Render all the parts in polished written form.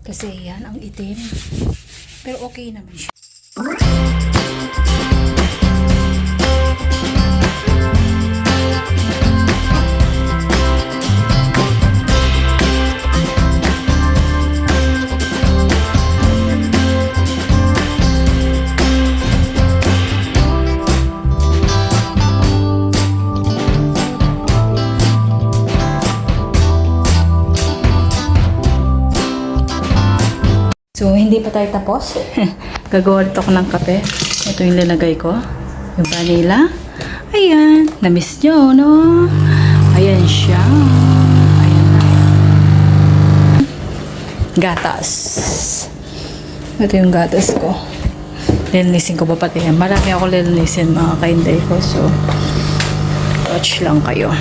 Kasi yan, ang itim. Pero okay naman siya. So, hindi pa tayo tapos. Gagawa ulit ako ng kape. Ito yung linagay ko. Yung vanilla. Ayan. Na-miss nyo, no? Ayan siya. Ayan na. Gatas. Ito yung gatas ko. Lilinisin ko pa pati yan. Marami ako lilinisin mga kainday ko. So, watch lang kayo.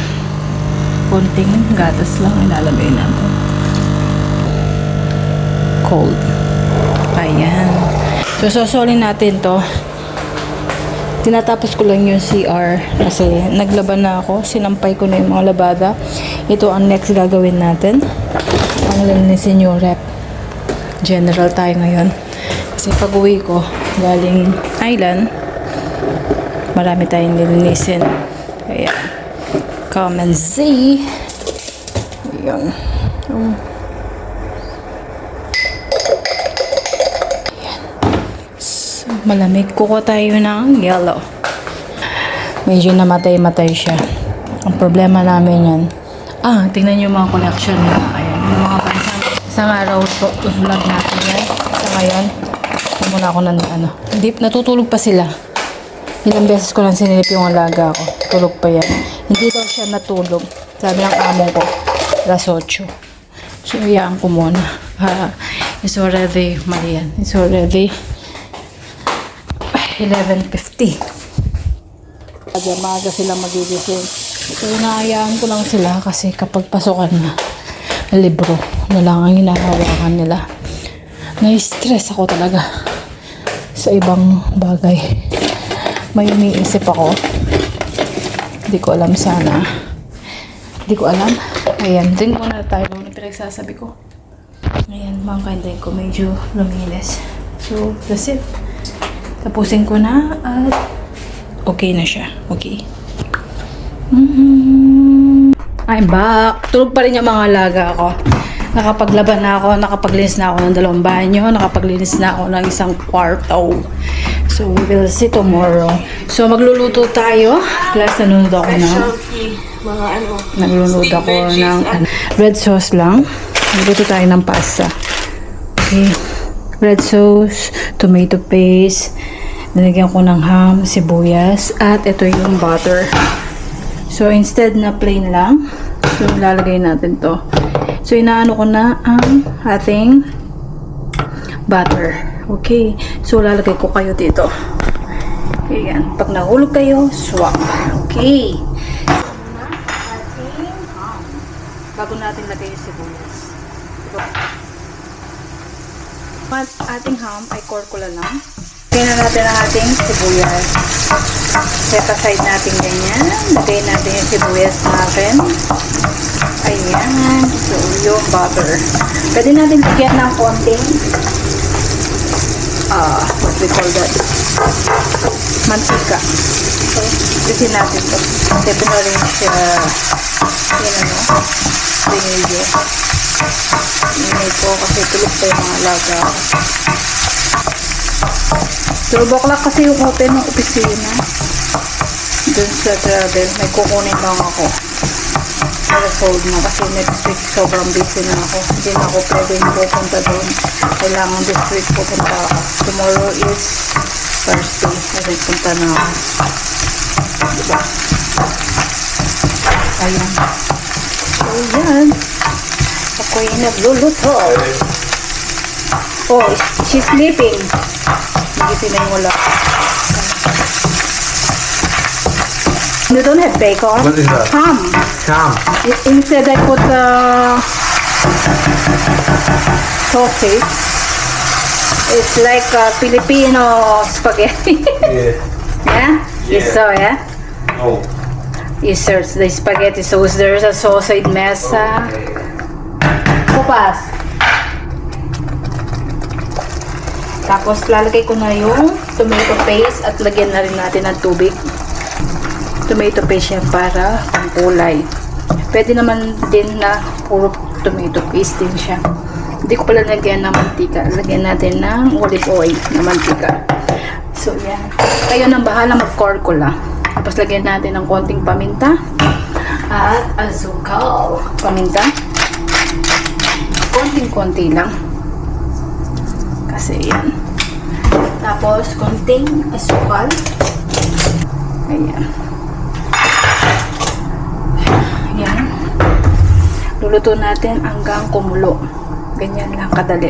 Konting gatas lang ilalagay natin. Cold. Ayan. So, sosolin natin to. Tinatapos ko lang yung CR kasi naglaban na ako. Sinampay ko na yung mga labada. Ito ang next gagawin natin. Ang linisin yung rep. General tayo ngayon. Kasi pag uwi ko, galing island, marami tayong linisin. Ayan. Come and see. Ayan. Malamig. Kukuha tayo ng yellow. Medyo namatay-matay siya. Ang problema namin yan. Tingnan nyo mga collection nila. Ayan. Yung mga pansang. Isang araw vlog natin yan. Sa ngayon. Muna ako ng Hindi, natutulog pa sila. Ilang beses ko lang sinilip yung alaga ko. Tulog pa yan. Hindi daw siya natulog. Sabi ng amo ko. Alas 8. So, iyaan ko muna. It's already, mali yan. It's already 11:50. Maaga sila magigising. So, inaayaan ko lang sila kasi kapag pasukan na, libro na lang ang hinahawakan nila. Na-stress ako talaga sa ibang bagay. May iniisip ako. Hindi ko alam sana. Hindi ko alam. Ayan, drink muna tayo ng pinagsasabi ko. Ayan, mga kainday ko medyo luminis. So, that's it. Tapusin ko na at okay na siya. Okay. I'm back. Tulog pa rin yung mga alaga ko. Nakapaglaban na ako. Nakapaglinis na ako ng 2 banyo. Nakapaglinis na ako ng 1 kwarto. So, we will see tomorrow. So, magluluto tayo. Plus, nanonood ako ng nagluluto ako ng red sauce lang. Magluluto tayo ng pasta. Okay. Red sauce, tomato paste, nilagyan ko ng ham, sibuyas, at ito yung butter. So, instead na plain lang, so, lalagay natin to. So, inaano ko na ang ating butter. Okay. So, lalagay ko kayo dito. Ayan. Pag nahulog kayo, swap. Okay. Ating ham. Bago natin lagay yung sibuyas. Ating ham ay korkula lang. Lagay na natin ang ating sibuyas. Set aside natin ganyan. Lagay natin yung sibuyas natin. Ayan. So, yung butter. Pwede natin bigyan ng konting what we call that? Mantika. So, bisin natin ito. Kasi ito na rin siya binigyo. Inay ko kasi tulog pa yung mga alaga. 12 o'clock kasi yung open ng opisina. Dun sa travel, may kukunin lang ako. Para sold na kasi next week sobrang busy na ako. Hindi na ako pwedeng pupunta doon. Kailangan this week pupunta ako. Tomorrow is Thursday. Kasi punta na ako. Diba? Ayan. So, yan. Ako'y nagluluto. Oh, she's sleeping. Nagising na yung wala. You don't have bacon? What is that? Ham. Ham. Instead I put sausage. It's like Filipino spaghetti. Yeah. Yeah? You Yeah. saw, yeah? Oh. You search the spaghetti sauce. There's a sausage mesa. Okay. Kupas. Tapos, lalagay ko na yung tomato paste at lagyan na rin natin ng tubig. Tomato paste yan para pangkulay. Pwede naman din na puro tomato paste din siya. Hindi ko pala lagyan ng mantika. Lagyan natin ng olive oil na mantika. So, yan. Kayo nang bahala mag-corkula. Tapos, lagyan natin ng konting paminta at asukal. Paminta. Konting-konti lang. Kasi yan. Tapos, konting asukal. Ayan. Ayan. Luluto natin hanggang kumulo. Ganyan lang kadali.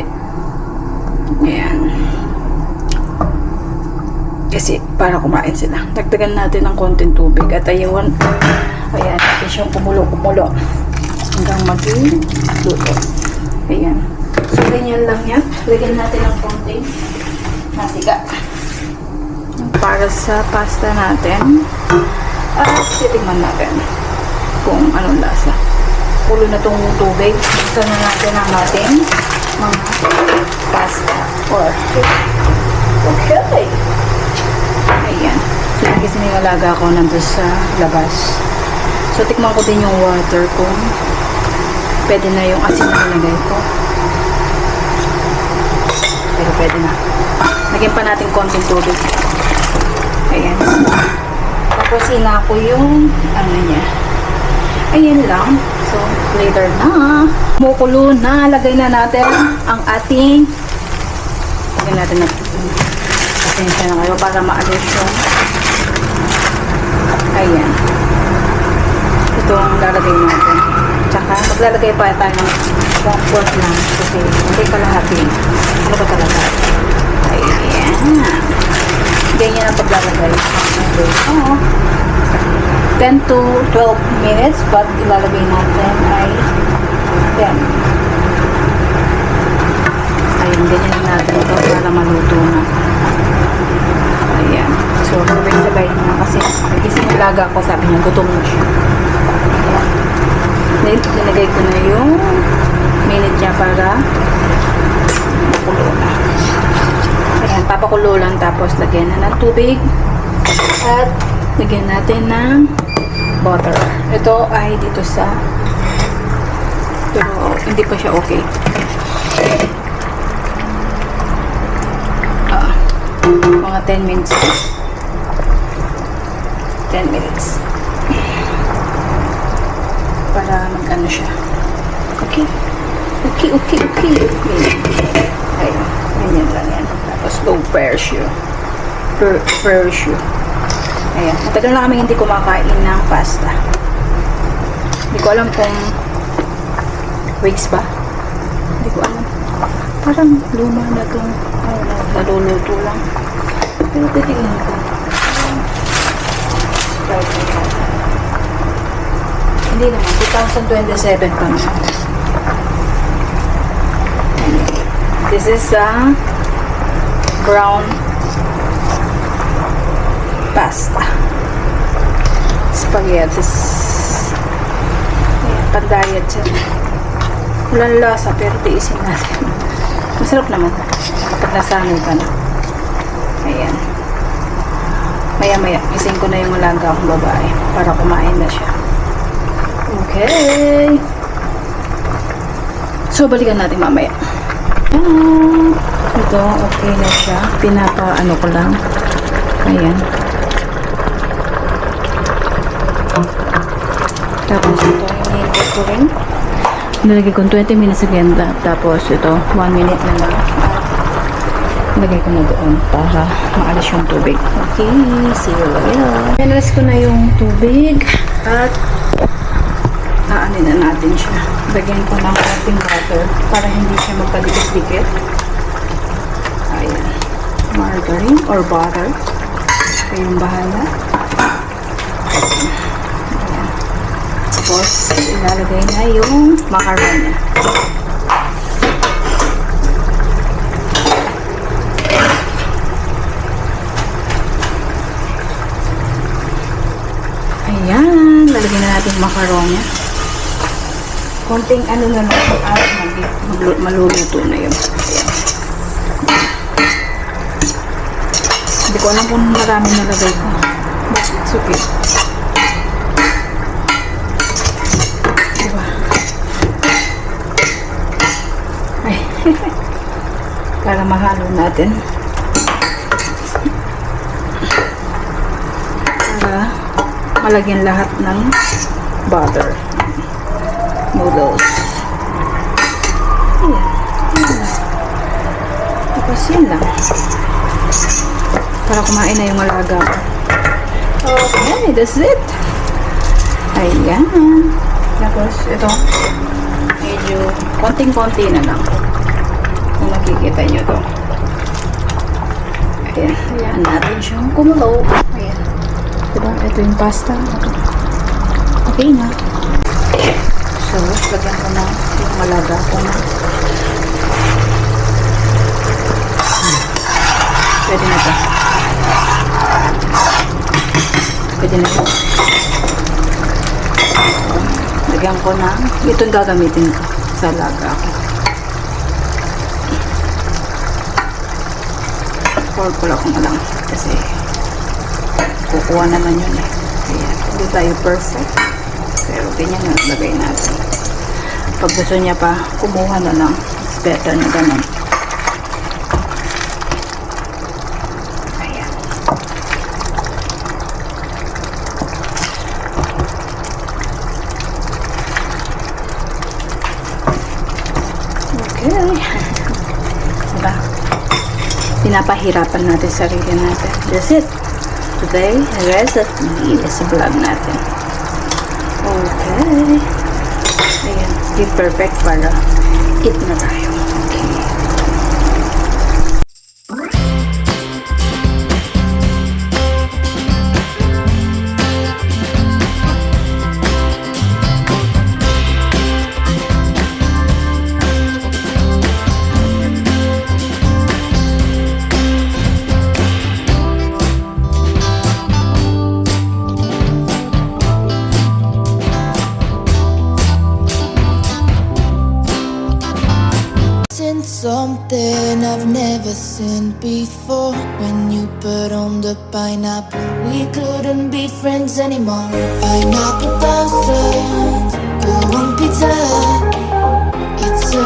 Ayan. Kasi, para kumain sila. Dagdagan natin ng konting tubig. At ayawan. Ayan. Natin siyang kumulo-kumulo. Hanggang mag-luto. Ayan. So, ganyan lang yan. Lagyan natin ng konting mantika. Para sa pasta natin. At titigman natin kung anong lasa. Pulo na itong tubig. Gusto na natin ang ating mga pasta. Or, okay. Ayan. So, kasi nilalaga ako nandun sa labas. So, tikman ko din yung water kung pwede na yung asin na nilagay ko. Pero pwede na. Lagyan pa natin konting tubig. Ayan. Tapos inako yung ano niya. Ayan lang. So, later na. Mukulo na. Lagay na natin ang ating lagyan natin na pasensya na kayo para maalis yung ayan. Ito ang lalagay natin. Tsaka, maglalagay pa tayo ng 1/4 lang kasi hindi kalahati. Ano ba talaga? Ayan. Ganyan ang paglalagay. Okay. Oh. 10 to 12 minutes but ilalagay natin ay 10. Ayun, ganyan natin ito para maluto na. Ayan. So, sabay-sabay na kasi nagising ilaga ko, sabi niya, gutom na siya. Nilagay ko na yung minute niya para makulo na. Ayan, papakulo lang tapos lagyan na ng tubig at lagyan natin ng butter. Ito ay dito sa pero hindi pa siya okay. Mga 10 minutes. 10 minutes. Para mag-ano siya. Okay. Okay. Ayun. Ganyan lang yan. Tapos low pressure. Ayan. Matagal na kami hindi kumakain ng pasta. Hindi ko alam kung weeks ba. Hindi ko alam. Parang luma na itong naluluto lang. Pero titignan ko. Hindi naman. 2027 pa naman. This is a brown pasta. Spaghetti. Ayan, pan-diet siya. Walang lasa pero tiisin natin. Masarap naman kapag nasanay ka na. Ayan. Maya-maya, ising ko na yung alaga akong babae para kumain na siya. Okay. So, balikan natin mamaya. Ito, okay na siya. Pinapa-ano ko lang. Ayan. Tapos ito, hinihintay ko rin. Nilagay ko 20 minutes again. Tapos ito, 1 minute na lang. Nilagay ko na doon para maalis yung tubig. Okay, see you later. Inalis ko na yung tubig at aanin na natin siya. Lagyan ko ng konting butter para hindi siya magkadikit-dikit. Ayan. Margarine or butter. Kayong bahala. Ayan. Tapos, ilalagay na yung macaroni. Ayan. Lalagyan na natin macaroni. Konting ano na lang at maluluto na yun. Ayan. ko alam kung marami nalagay ko. But it's okay. Diba? Ay. Para mahalo natin. Para malagyan lahat ng butter. Noodles. Ayan. Tapos yun lang. Para kumain na yung alaga ko. Okay, that's it. Ayan. Tapos ito, medyo konting-konti na lang. Kung nakikita nyo to. Ayan. Ayan natin siyang kumulo. Ayan. Diba? Ito yung pasta. Okay na. So, lagyan ko na yung malaga ko na. Pwede na ito. Pwede na ito. Lagyan ko na. Itong gagamitin ko sa laga ko. Purple ako na lang. Kasi kukuha naman yun eh. Kaya hindi tayo perfect. Pero ganyan yung lagay natin. Pag gusto niya pa, kumuha na lang. It's better na ganun. Ayan. Okay. Diba? Pinapahirapan natin sarili natin. That's it. Today, recipe is vlog natin. Okay. Ayan. Di perfect para eat na tayo. Okay. Something I've never seen before. When you put on the pineapple, we couldn't be friends anymore. Pineapple blossoms, go on pizza. It's a